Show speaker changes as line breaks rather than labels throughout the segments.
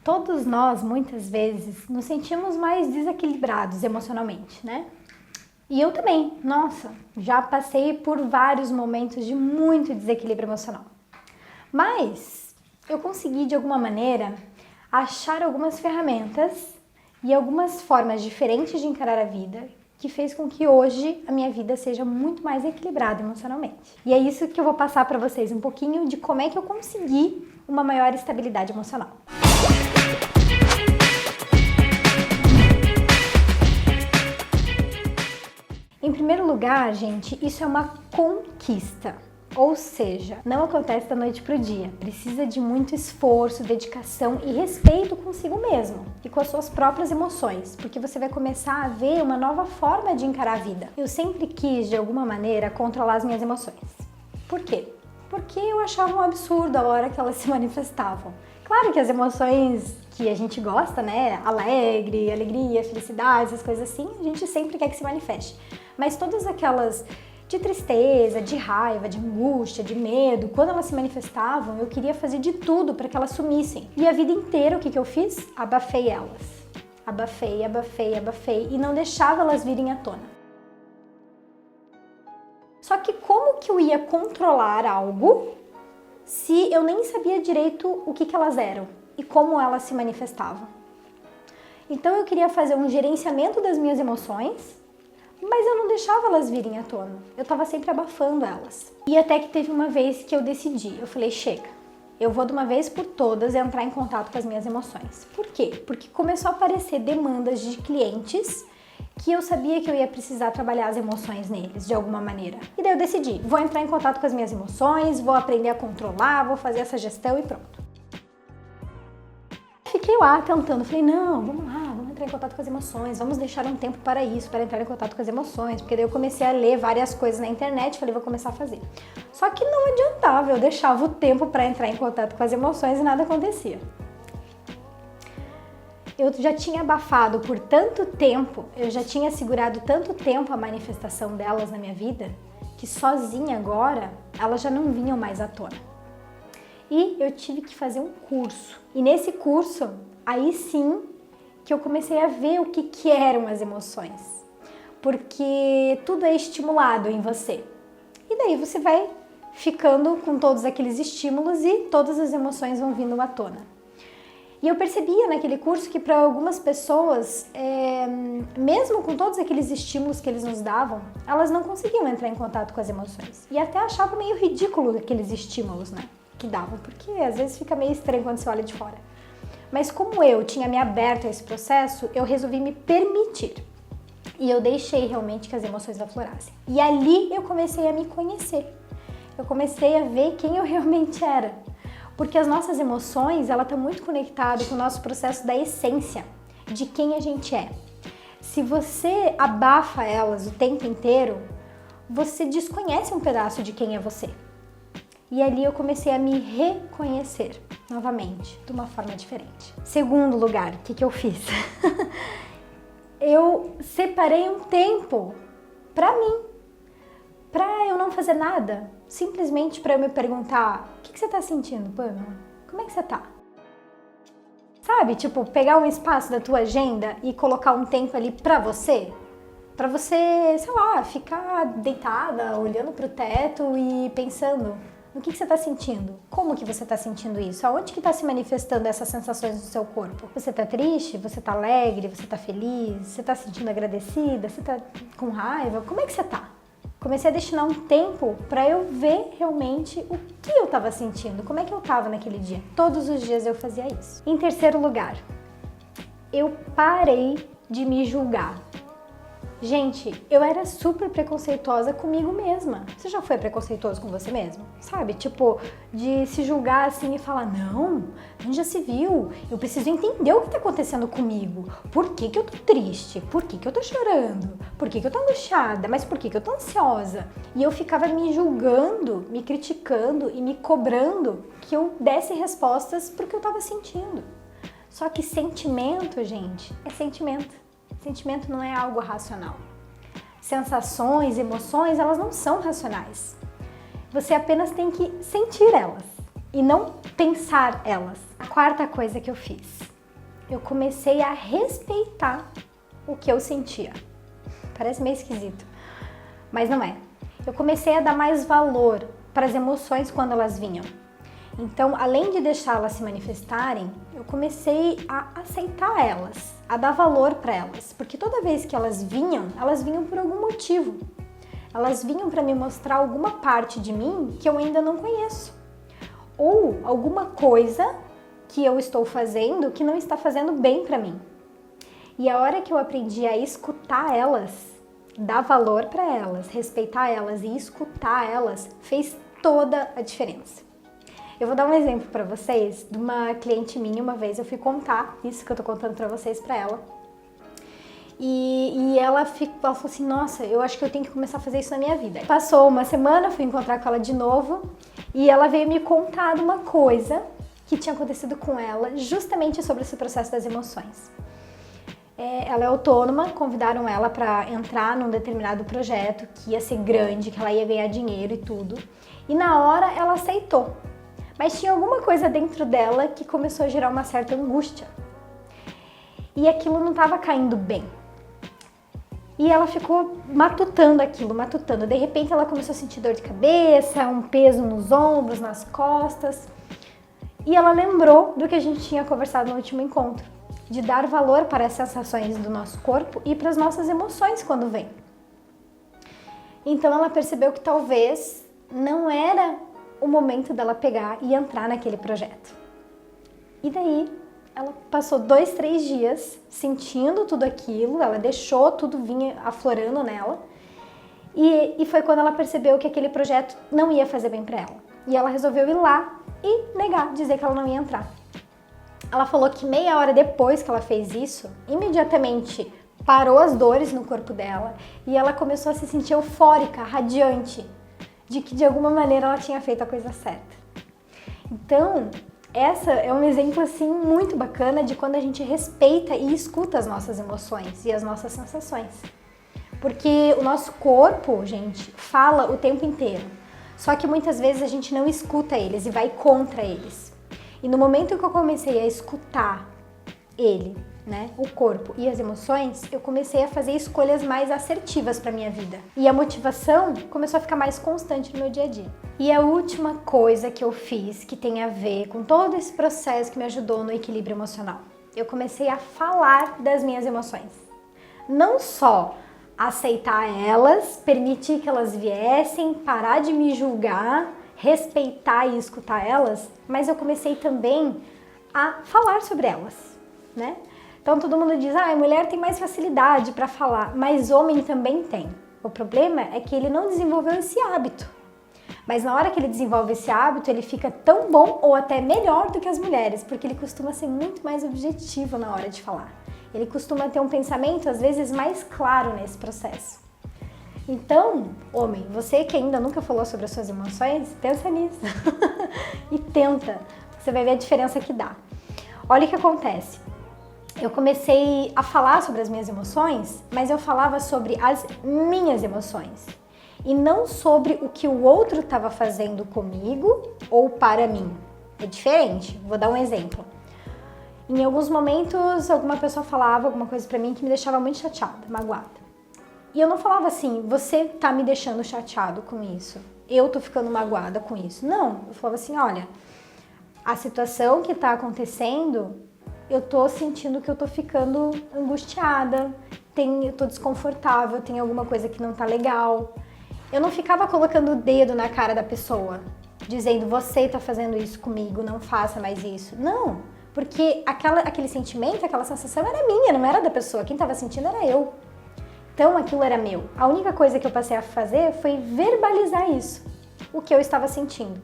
Todos nós, muitas vezes, nos sentimos mais desequilibrados emocionalmente, né? E eu também, nossa, já passei por vários momentos de muito desequilíbrio emocional. Mas eu consegui, de alguma maneira, achar algumas ferramentas e algumas formas diferentes de encarar a vida que fez com que hoje a minha vida seja muito mais equilibrada emocionalmente. E é isso que eu vou passar para vocês um pouquinho de como é que eu consegui uma maior estabilidade emocional. Em primeiro lugar, gente, isso é uma conquista. Ou seja, não acontece da noite para o dia. Precisa de muito esforço, dedicação e respeito consigo mesmo e com as suas próprias emoções, porque você vai começar a ver uma nova forma de encarar a vida. Eu sempre quis, de alguma maneira, controlar as minhas emoções. Por quê? Porque eu achava um absurdo a hora que elas se manifestavam. Claro que as emoções que a gente gosta, né? Alegre, alegria, felicidade, essas coisas assim, a gente sempre quer que se manifeste. Mas todas aquelas de tristeza, de raiva, de angústia, de medo, quando elas se manifestavam, eu queria fazer de tudo para que elas sumissem. E a vida inteira, o que eu fiz? Abafei elas. Abafei, abafei, abafei e não deixava elas virem à tona. Só que como que eu ia controlar algo se eu nem sabia direito o que elas eram e como elas se manifestavam? Então eu queria fazer um gerenciamento das minhas emoções, mas eu não deixava elas virem à tona. Eu estava sempre abafando elas. E até que teve uma vez que eu decidi, eu falei, chega, eu vou de uma vez por todas entrar em contato com as minhas emoções. Por quê? Porque começou a aparecer demandas de clientes que eu sabia que eu ia precisar trabalhar as emoções neles, de alguma maneira. E daí eu decidi, vou entrar em contato com as minhas emoções, vou aprender a controlar, vou fazer essa gestão e pronto. Fiquei lá tentando, falei, não, vamos lá, vamos entrar em contato com as emoções, vamos deixar um tempo para isso, para entrar em contato com as emoções, porque daí eu comecei a ler várias coisas na internet, falei, vou começar a fazer. Só que não adiantava, eu deixava o tempo para entrar em contato com as emoções e nada acontecia. Eu já tinha abafado por tanto tempo, eu já tinha segurado tanto tempo a manifestação delas na minha vida, que sozinha agora, elas já não vinham mais à tona. E eu tive que fazer um curso. E nesse curso, aí sim, que eu comecei a ver o que eram as emoções. Porque tudo é estimulado em você. E daí você vai ficando com todos aqueles estímulos e todas as emoções vão vindo à tona. E eu percebia naquele curso que para algumas pessoas, mesmo com todos aqueles estímulos que eles nos davam, elas não conseguiam entrar em contato com as emoções. E até achavam meio ridículo aqueles estímulos, né, que davam, porque às vezes fica meio estranho quando você olha de fora. Mas como eu tinha me aberto a esse processo, eu resolvi me permitir. E eu deixei realmente que as emoções aflorassem. E ali eu comecei a me conhecer. Eu comecei a ver quem eu realmente era. Porque as nossas emoções, ela está muito conectada com o nosso processo da essência, de quem a gente é. Se você abafa elas o tempo inteiro, você desconhece um pedaço de quem é você. E ali eu comecei a me reconhecer novamente, de uma forma diferente. Segundo lugar, o que eu fiz? Eu separei um tempo para mim, para eu não fazer nada, simplesmente para eu me perguntar, o que você tá sentindo, Pamela? Como é que você tá? Sabe, tipo, pegar um espaço da tua agenda e colocar um tempo ali para você, sei lá, ficar deitada, olhando pro teto e pensando no que você tá sentindo, como que você tá sentindo isso, aonde que tá se manifestando essas sensações no seu corpo. Você tá triste? Você tá alegre? Você tá feliz? Você tá se sentindo agradecida? Você tá com raiva? Como é que você tá? Comecei a destinar um tempo para eu ver realmente o que eu estava sentindo, como é que eu estava naquele dia. Todos os dias eu fazia isso. Em terceiro lugar, eu parei de me julgar. Gente, eu era super preconceituosa comigo mesma. Você já foi preconceituoso com você mesmo? Sabe? Tipo, de se julgar assim e falar, não, onde já se viu? Eu preciso entender o que tá acontecendo comigo. Por que eu tô triste? Por que eu tô chorando? Por que eu tô angustiada? Mas por que eu tô ansiosa? E eu ficava me julgando, me criticando e me cobrando que eu desse respostas pro que eu tava sentindo. Só que sentimento, gente, é sentimento. Sentimento não é algo racional. Sensações, emoções, elas não são racionais. Você apenas tem que sentir elas e não pensar elas. A quarta coisa que eu fiz, eu comecei a respeitar o que eu sentia. Parece meio esquisito, mas não é. Eu comecei a dar mais valor para as emoções quando elas vinham. Então, além de deixá-las se manifestarem, eu comecei a aceitar elas, a dar valor para elas, porque toda vez que elas vinham por algum motivo. Elas vinham para me mostrar alguma parte de mim que eu ainda não conheço, ou alguma coisa que eu estou fazendo que não está fazendo bem para mim. E a hora que eu aprendi a escutar elas, dar valor para elas, respeitar elas e escutar elas, fez toda a diferença. Eu vou dar um exemplo para vocês de uma cliente minha. Uma vez eu fui contar isso que eu tô contando para vocês para ela. E ela falou assim, nossa, eu acho que eu tenho que começar a fazer isso na minha vida. Passou uma semana, fui encontrar com ela de novo e ela veio me contar de uma coisa que tinha acontecido com ela justamente sobre esse processo das emoções. Ela é autônoma, convidaram ela para entrar num determinado projeto que ia ser grande, que ela ia ganhar dinheiro e tudo. E na hora ela aceitou. Mas tinha alguma coisa dentro dela que começou a gerar uma certa angústia. E aquilo não estava caindo bem. E ela ficou matutando aquilo, matutando. De repente ela começou a sentir dor de cabeça, um peso nos ombros, nas costas. E ela lembrou do que a gente tinha conversado no último encontro, de dar valor para as sensações do nosso corpo e para as nossas emoções quando vem. Então ela percebeu que talvez não era o momento dela pegar e entrar naquele projeto. E daí ela passou 2, 3 dias sentindo tudo aquilo, ela deixou tudo vir aflorando nela e foi quando ela percebeu que aquele projeto não ia fazer bem para ela. E ela resolveu ir lá e negar, dizer que ela não ia entrar. Ela falou que meia hora depois que ela fez isso, imediatamente parou as dores no corpo dela e ela começou a se sentir eufórica, radiante, de que de alguma maneira ela tinha feito a coisa certa. Então, essa é um exemplo assim muito bacana de quando a gente respeita e escuta as nossas emoções e as nossas sensações. Porque o nosso corpo, gente, fala o tempo inteiro. Só que muitas vezes a gente não escuta eles e vai contra eles. E no momento que eu comecei a escutar ele, né, o corpo e as emoções, eu comecei a fazer escolhas mais assertivas para minha vida. E a motivação começou a ficar mais constante no meu dia a dia. E a última coisa que eu fiz que tem a ver com todo esse processo que me ajudou no equilíbrio emocional, eu comecei a falar das minhas emoções. Não só aceitar elas, permitir que elas viessem, parar de me julgar, respeitar e escutar elas, mas eu comecei também a falar sobre elas, né? Então todo mundo diz, mulher tem mais facilidade para falar, mas homem também tem. O problema é que ele não desenvolveu esse hábito. Mas na hora que ele desenvolve esse hábito, ele fica tão bom ou até melhor do que as mulheres, porque ele costuma ser muito mais objetivo na hora de falar. Ele costuma ter um pensamento, às vezes, mais claro nesse processo. Então, homem, você que ainda nunca falou sobre as suas emoções, pensa nisso e tenta. Você vai ver a diferença que dá. Olha o que acontece. Eu comecei a falar sobre as minhas emoções, mas eu falava sobre as minhas emoções e não sobre o que o outro estava fazendo comigo ou para mim. É diferente. Vou dar um exemplo. Em alguns momentos, alguma pessoa falava alguma coisa pra mim que me deixava muito chateada, magoada. E eu não falava assim, você tá me deixando chateado com isso, eu tô ficando magoada com isso. Não, eu falava assim, olha, a situação que tá acontecendo, eu tô sentindo que eu tô ficando angustiada, eu tô desconfortável, tem alguma coisa que não tá legal. Eu não ficava colocando o dedo na cara da pessoa, dizendo, você tá fazendo isso comigo, não faça mais isso. Não, porque aquele sentimento, aquela sensação era minha, não era da pessoa. Quem estava sentindo era eu. Então aquilo era meu. A única coisa que eu passei a fazer foi verbalizar isso, o que eu estava sentindo.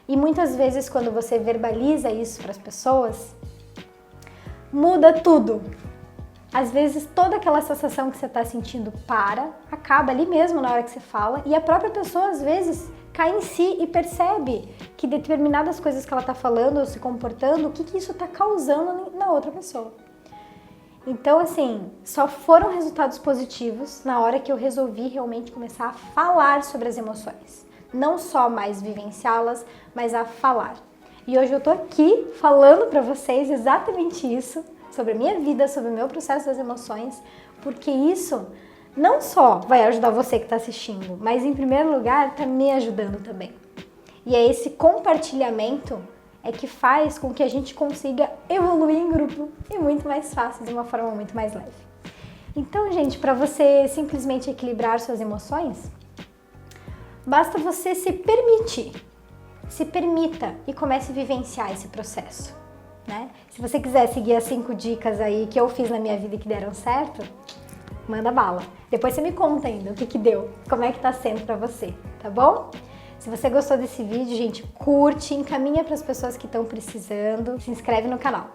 E muitas vezes quando você verbaliza isso para as pessoas, muda tudo. Às vezes toda aquela sensação que você está sentindo acaba ali mesmo na hora que você fala, e a própria pessoa às vezes cai em si e percebe que determinadas coisas que ela está falando ou se comportando, o que isso está causando na outra pessoa. Então, assim, só foram resultados positivos na hora que eu resolvi realmente começar a falar sobre as emoções. Não só mais vivenciá-las, mas a falar. E hoje eu tô aqui falando pra vocês exatamente isso, sobre a minha vida, sobre o meu processo das emoções, porque isso não só vai ajudar você que está assistindo, mas em primeiro lugar está me ajudando também. E é esse compartilhamento é que faz com que a gente consiga evoluir em grupo e muito mais fácil, de uma forma muito mais leve. Então, gente, para você simplesmente equilibrar suas emoções, basta você se permitir. Se permita e comece a vivenciar esse processo, né? Se você quiser seguir as 5 dicas aí que eu fiz na minha vida e que deram certo, manda bala. Depois você me conta ainda o que deu, como é que tá sendo pra você, tá bom? Se você gostou desse vídeo, gente, curte, encaminha para as pessoas que estão precisando, se inscreve no canal.